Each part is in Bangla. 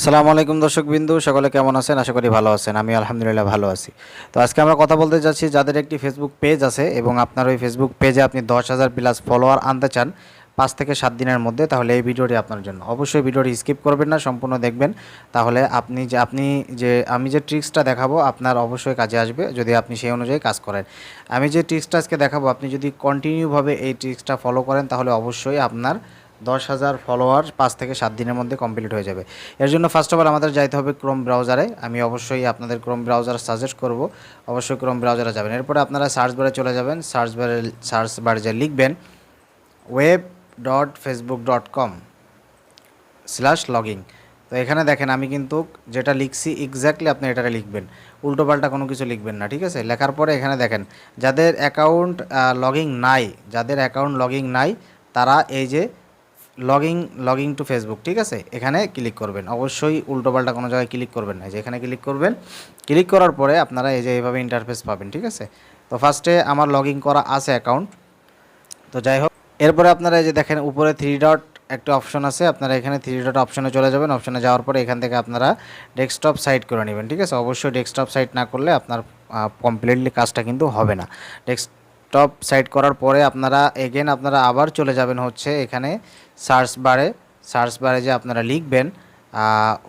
আসসালামু আলাইকুম দর্শকবৃন্দু, সকলে কেমন আছেন? আশা করি ভালো আছেন। আমি আলহামদুলিল্লাহ ভালো আছি। তো আজকে আমরা কথা বলতে যাচ্ছি যাদের একটি ফেসবুক পেজ আছে এবং আপনার ওই ফেসবুক পেজে আপনি 10,000 প্লাস ফলোয়ার আনতে চান 5 থেকে 7 দিনের মধ্যে, তাহলে এই ভিডিওটি আপনার জন্য। অবশ্যই ভিডিওটি স্কিপ করবেন না, সম্পূর্ণ দেখবেন। তাহলে আমি যে ট্রিক্সটা দেখাবো আপনার অবশ্যই কাজে আসবে যদি আপনি সেই অনুযায়ী কাজ করেন। আমি যে ট্রিক্সটা আজকে দেখাবো আপনি যদি কন্টিনিউভাবে এই ট্রিক্সটা ফলো করেন তাহলে অবশ্যই আপনার 10,000 ফলোয়ার 5 থেকে 7 দিনের মধ্যে কমপ্লিট হয়ে যাবে। এর জন্য ফার্স্ট অফ অল আমাদের যাইতে হবে ক্রোম ব্রাউজারে। আমি অবশ্যই আপনাদের ক্রোম ব্রাউজার সাজেস্ট করব, অবশ্যই ক্রোম ব্রাউজারে যাবেন। এরপরে আপনারা সার্চ বারে চলে যাবেন। সার্চ বারে যে লিখবেন web.facebook.com/login। তো এখানে দেখেন আমি কিন্তু যেটা লিখছি এক্স্যাক্টলি আপনি এটারে লিখবেন, উল্টোপাল্টা কোনো কিছু লিখবেন না, ঠিক আছে? লেখার পরে এখানে দেখেন যাদের অ্যাকাউন্ট লগিং নাই তারা এই যে লগিং টু ফেসবুক, ঠিক আছে, এখানে ক্লিক করবেন। অবশ্যই উল্টোপাল্টা কোনো জায়গায় ক্লিক করবেন না, যে এখানে ক্লিক করবেন। ক্লিক করার পরে আপনারা এই যে এইভাবে ইন্টারফেস পাবেন, ঠিক আছে? তো ফার্স্টে আমার লগইন করা আছে অ্যাকাউন্ট, তো যাই হোক। এরপরে আপনারা এই যে দেখেন উপরে 3 ডট একটা অপশন আছে, আপনারা এখানে 3 ডট অপশনে চলে যাবেন। অপশনে যাওয়ার পরে এখান থেকে আপনারা ডেস্কটপ সাইট করে নেবেন, ঠিক আছে? অবশ্যই ডেস্কটপ সাইট না করলে আপনার কমপ্লিটলি কাজটা কিন্তু হবে না। ডেস্কটপ সাইট করার পরে আপনারা আবার চলে যাবেন হচ্ছে এখানে সার্চ বারে যে আপনারা লিখবেন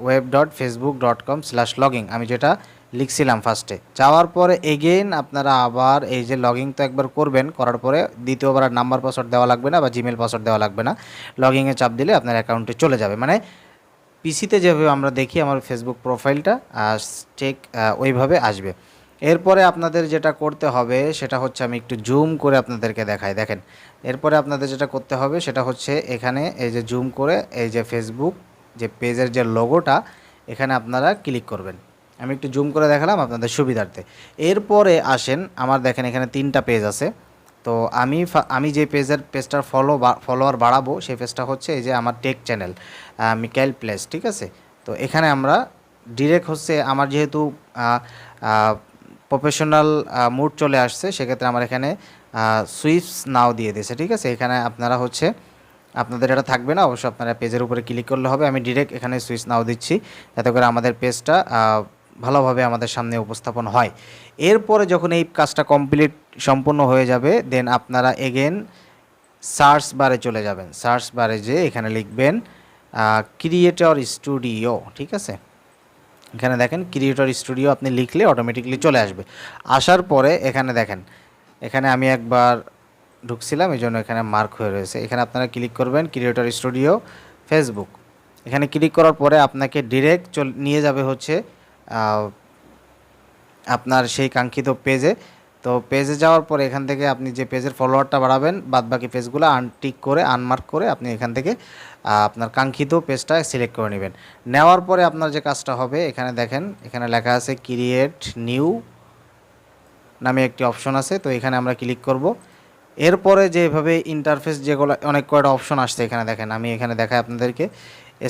web.facebook.com/login, আমি যেটা লিখছিলাম ফার্স্টে। যাওয়ার পরে আপনারা আবার এই যে লগইন তো একবার করবেন, করার পরে দ্বিতীয়বার আর নাম্বার পাসওয়ার্ড দেওয়া লাগবে না বা জিমেল পাসওয়ার্ড দেওয়া লাগবে না। লগইনে চাপ দিলে আপনার অ্যাকাউন্টে চলে যাবে। মানে পিসিতে যেভাবে আমরা দেখি আমার ফেসবুক প্রোফাইলটা ঠিক ওইভাবে আসবে। এরপরে আপনাদের যেটা করতে হবে সেটা হচ্ছে, আমি একটু জুম করে আপনাদেরকে দেখাই। দেখেন এরপরে আপনাদের যেটা করতে হবে সেটা হচ্ছে এখানে এই যে জুম করে এই যে ফেসবুক যে পেজের যে লোগোটা এখানে আপনারা ক্লিক করবেন। আমি একটু জুম করে দেখালাম আপনাদের সুবিধার্থে। এরপরে আসেন, আমার দেখেন এখানে 3টা পেজ আছে। তো আমি যে পেজটার ফলোয়ার বাড়াবো সেই পেজটা হচ্ছে এই যে আমার টেক চ্যানেল মিকাইল প্লেস, ঠিক আছে? তো এখানে আমরা ডিরেক্ট হচ্ছে আমার যেহেতু প্রফেশনাল মুড চলে আসছে, সেক্ষেত্রে আমার এখানে সুইচ নাও দিয়ে দিয়েছে, ঠিক আছে? এখানে আপনারা হচ্ছে আপনাদের এটা থাকবে না, অবশ্যই আপনারা পেজের উপরে ক্লিক করলে হবে। আমি ডিরেক্ট এখানে সুইচ নাও দিচ্ছি যাতে করে আমাদের পেজটা ভালোভাবে আমাদের সামনে উপস্থাপন হয়। এরপরে যখন এই কাজটা সম্পূর্ণ হয়ে যাবে, দেন আপনারা সার্চ বারে চলে যাবেন। সার্চ বারে যে এখানে লিখবেন ক্রিয়েটর স্টুডিও, ঠিক আছে? এখানে দেখেন ক্রিয়েটর স্টুডিও আপনি লিখলে অটোমেটিকলি চলে আসবে। আসার পরে এখানে দেখেন, এখানে আমি একবার ঢুকছিলাম এই জন্য এখানে মার্ক হয়ে রয়েছে। এখানে আপনারা ক্লিক করবেন ক্রিয়েটর স্টুডিও ফেসবুক। এখানে ক্লিক করার পরে আপনাকে ডিরেক্ট নিয়ে যাবে হচ্ছে আপনার সেই কাঙ্ক্ষিত পেজে। তো পেজে যাওয়ার পরে এখান থেকে আপনি যে পেজের ফলোয়ারটা বাড়াবেন, বাদবাকি পেজগুলো আনটিক করে আনমার্ক করে আপনি এখান থেকে আপনার কাঙ্ক্ষিত পেজটা সিলেক্ট করে নেবেন। নেওয়ার পরে আপনার যে কাজটা হবে, এখানে দেখেন এখানে লেখা আছে ক্রিয়েট নিউ নামে একটি অপশন আছে, তো এখানে আমরা ক্লিক করব। এরপরে যেভাবে ইন্টারফেস যেগুলো অনেক কয়টা অপশন আসছে এখানে দেখেন, আমি এখানে দেখাই আপনাদেরকে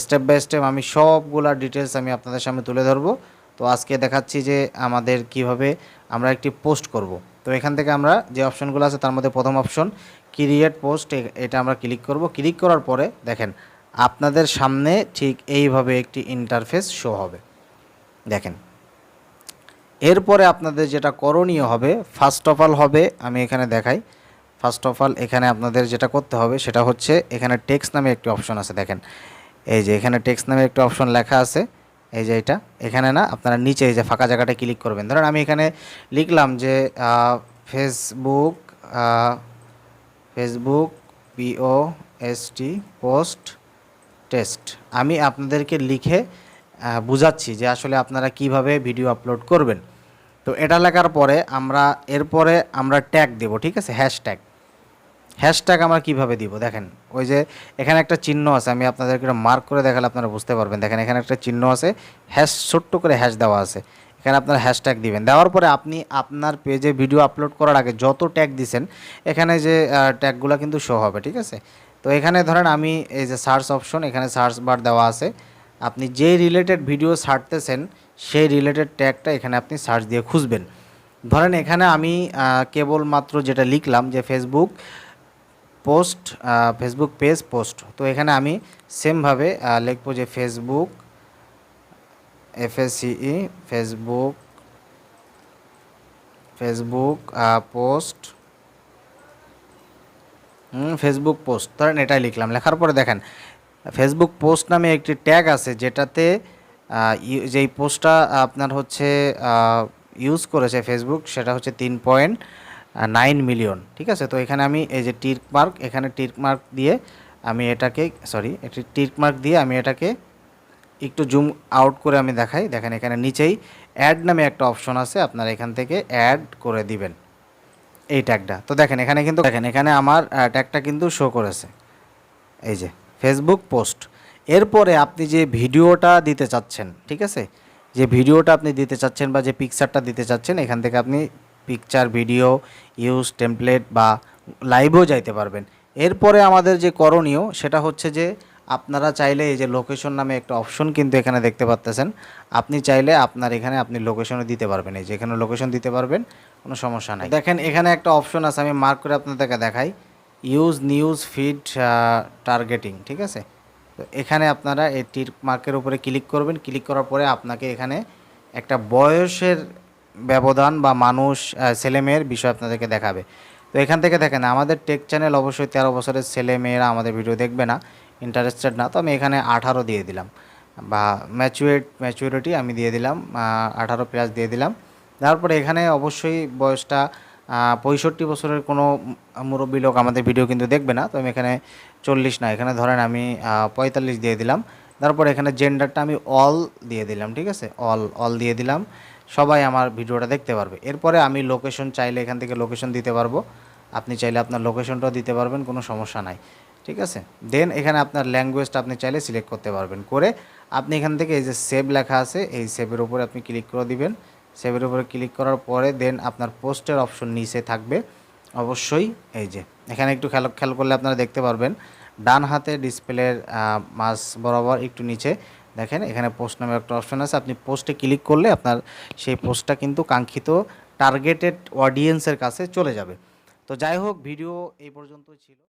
স্টেপ বাই স্টেপ। আমি সবগুলা ডিটেলস আমি আপনাদের সামনে তুলে ধরবো। তো আজকে দেখাচ্ছি যে আমাদের কিভাবে আমরা একটি পোস্ট করব। তো এখান থেকে আমরা যে অপশনগুলো আছে তার মধ্যে প্রথম অপশন ক্রিয়েট পোস্ট, এটা আমরা ক্লিক করব। ক্লিক করার পরে দেখেন আপনাদের সামনে ঠিক এইভাবে একটি ইন্টারফেস শো হবে, দেখেন। এরপরে আপনাদের যেটা করণীয় হবে, ফার্স্ট অফ অল হবে, আমি এখানে দেখাই। ফার্স্ট অফ অল এখানে আপনাদের যেটা করতে হবে সেটা হচ্ছে এখানে টেক্সট নামে একটি অপশন আছে, দেখেন এই যে এখানে টেক্সট নামে একটি অপশন লেখা আছে, এই যে এটা এখানে না, আপনারা নিচে এই যে ফাঁকা জায়গাটা ক্লিক করবেন। ধরেন আমি এখানে লিখলাম যে ফেসবুক পোস্ট টেস্ট। আমি আপনাদেরকে লিখে বুঝাচ্ছি যে আসলে আপনারা কিভাবে ভিডিও আপলোড করবেন। তো এটা লেখার পরে এরপরে আমরা ট্যাগ দেব, ঠিক আছে? হ্যাশট্যাগ আমরা কিভাবে দিব, দেখেন ওই যে এখানে একটা চিহ্ন আছে, আমি আপনাদেরকে মার্ক করে দেখালে আপনারা বুঝতে পারবেন। দেখেন এখানে একটা চিহ্ন আছে, ছোট্ট করে হ্যাশ দেওয়া আছে, এখানে আপনারা হ্যাশট্যাগ দিবেন। দেওয়ার পরে আপনি আপনার পেজে ভিডিও আপলোড করার আগে যত ট্যাগ দিছেন এখানে যে ট্যাগগুলো কিন্তু শো হবে, ঠিক আছে? তো এখানে ধরেন আমি এই যে সার্চ অপশন, এখানে সার্চ বার দেওয়া আছে, আপনি যে রিলেটেড ভিডিও ছাড়তেছেন সেই রিলেটেড ট্যাগটা এখানে আপনি সার্চ দিয়ে খুঁজবেন। ধরেন এখানে আমি কেবলমাত্র যেটা লিখলাম যে ফেসবুক পেজ পোস্ট, তো এখানে আমি সেমভাবে লিখবো যে Facebook FACE Facebook post Facebook post ধরেন এটাই লিখলাম। লেখার পরে দেখেন ফেসবুক পোস্ট নামে একটি ট্যাগ আছে যেটাতে যেই পোস্টটা আপনার হচ্ছে ইউজ করেছে ফেসবুক সেটা হচ্ছে 3.9 মিলিয়ন। ঠিক আছে, তো এখানে আমি এই যে এখানে টিক মার্ক দিয়ে আমি এটাকে আমি এটাকে একটু জুম আউট করে আমি দেখাই। দেখেন এখানে নিচেই অ্যাড নামে একটা অপশন আছে, আপনারা এখান থেকে অ্যাড করে দিবেন এই ট্যাগটা। তো দেখেন এখানে আমার ট্যাগটা কিন্তু শো করেছে, এই যে ফেসবুক পোস্ট। এরপরে আপনি যে ভিডিওটা দিতে চাচ্ছেন, ঠিক আছে, যে ভিডিওটা আপনি দিতে চাচ্ছেন বা যে পিকচারটা দিতে চাচ্ছেন, এখান থেকে আপনি পিকচার, ভিডিও, ইউজ টেমপ্লেট বা লাইভেও যাইতে পারবেন। এরপরে আমাদের যে করণীয় সেটা হচ্ছে যে আপনারা চাইলে এই যে লোকেশন নামে একটা অপশন কিন্তু এখানে দেখতে পাচ্তেছেন, আপনি চাইলে আপনার এখানে আপনি লোকেশনও দিতে পারবেন, এই যে এখানে লোকেশন দিতে পারবেন, কোনো সমস্যা নাই। দেখেন এখানে একটা অপশন আছে, আমি মার্ক করে আপনাদেরকে দেখাই, ইউজ নিউজ ফিড টার্গেটিং। ঠিক আছে, তো এখানে আপনারা এই টিক মার্কের উপরে ক্লিক করবেন। ক্লিক করার পরে আপনাকে এখানে একটা বয়সের ব্যবধান বা মানুষ ছেলেমেয়ের বিষয় আপনাদেরকে দেখাবে। তো এখান থেকে দেখেন আমাদের টেক চ্যানেল অবশ্যই 13 বছরের ছেলেমেয়েরা আমাদের ভিডিও দেখবে না, ইন্টারেস্টেড না। তো আমি এখানে 18 দিয়ে দিলাম, বা ম্যাচুরিটি আমি দিয়ে দিলাম 18+ দিয়ে দিলাম। তারপরে এখানে অবশ্যই বয়সটা 65 বছরের কোনো মুরব্বী লোক আমাদের ভিডিও কিন্তু দেখবে না। তো আমি এখানে 40 না, এখানে ধরেন আমি 45 দিয়ে দিলাম। তারপর এখানে জেন্ডারটা আমি অল দিয়ে দিলাম। ঠিক আছে, অল দিয়ে দিলাম, সবাই আমার ভিডিওটা দেখতে পারবে। এরপরে আমি লোকেশন চাইলে এখান থেকে লোকেশন দিতে পারবো, আপনি চাইলে আপনার লোকেশনটাও দিতে পারবেন, কোনো সমস্যা নাই। ঠিক আছে, দেন এখানে আপনার ল্যাঙ্গুয়েজটা আপনি চাইলে সিলেক্ট করতে পারবেন। করে আপনি এখান থেকে এই যে সেভ লেখা আছে, এই সেভের উপরে আপনি ক্লিক করে দিবেন। সেভের উপরে ক্লিক করার পরে দেন আপনার পোস্টের অপশন নিচে থাকবে অবশ্যই, এই যে এখানে একটু খেয়াল করলে আপনারা দেখতে পারবেন ডান হাতে ডিসপ্লের মাঝ বরাবর একটু নিচে দেখেন এখানে পোস্ট নামে একটা অপশন আছে, আপনি পোস্টে ক্লিক করলে আপনার সেই পোস্টটা কিন্তু কাঙ্ক্ষিত টার্গেটেড অডিয়েন্সের কাছে চলে যাবে। তো যাই হোক, ভিডিও এই পর্যন্তই ছিল।